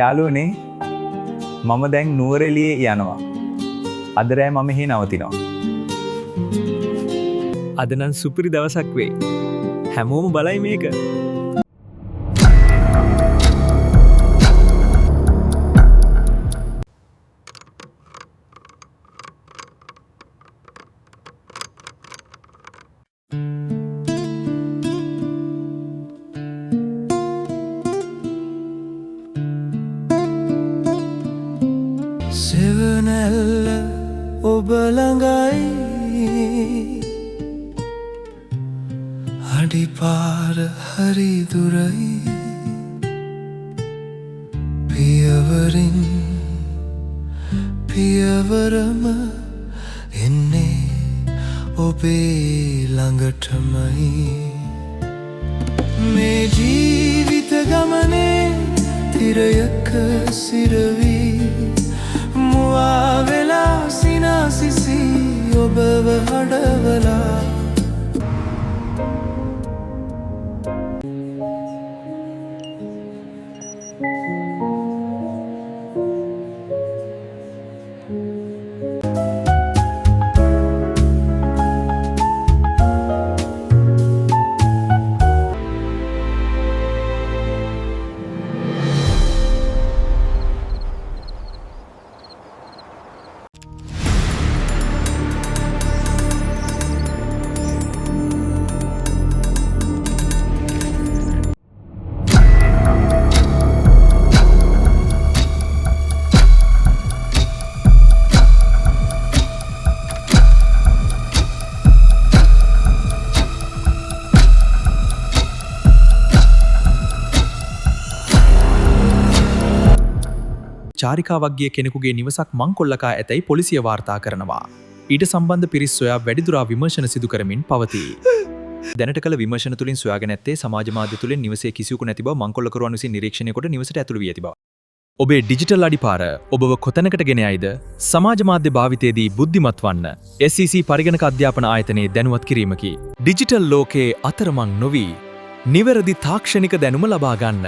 යාළුවනේ මම දැන් නුවරඑළියේ යනවා. අද රෑ මම එහි නවතිනවා. අද නම් සුපිරි දවසක් වෙයි. හැමෝම බලයි මේක. සෙවනැල්ල ඔබ ළඟයි අඩිපාර හරි දුරයි පියවරින් පියවරම එන්නේ ඔබේ ළඟටමයි මේ ජීවිත ගමනේ තිරයක සිරවී මුවා වෙලා සිනාසිසි ඔබව හඩවලා චාරිකාවක් ගිය කෙනෙකුගේ නිවසක් මංකොල්ලකා ඇතැයි පොලිසිය වාර්තා කරනවා. ඊට සම්බන්ධ පිරිස් සොයා වැඩිදුරා විමර්ශන සිදු කරමින් පවතී. දැනට කළ විමර්ශන තුලින් සොයාගෙන ඇත්තේ සමාජ මාධ්‍ය තුලින් නිවසේ කිසිවෙකු නැති බව මංකොල්ලකරුවන් විසින් නිරීක්ෂණය කොට නිවසට ඇතුළු වී ඇති බව. ඔබේ ඩිජිටල් අඩිපාර ඔබව කොතැනකට ගෙන යයිද? සමාජ මාධ්‍ය භාවිතයේදී බුද්ධිමත් වන්න. SEC පරිගණක අධ්‍යාපන ආයතනයේ දැනුවත් කිරීමකි. ඩිජිටල් ලෝකයේ අතරමං නොවි නිවැරදි තාක්ෂණික දැනුම ලබා ගන්න.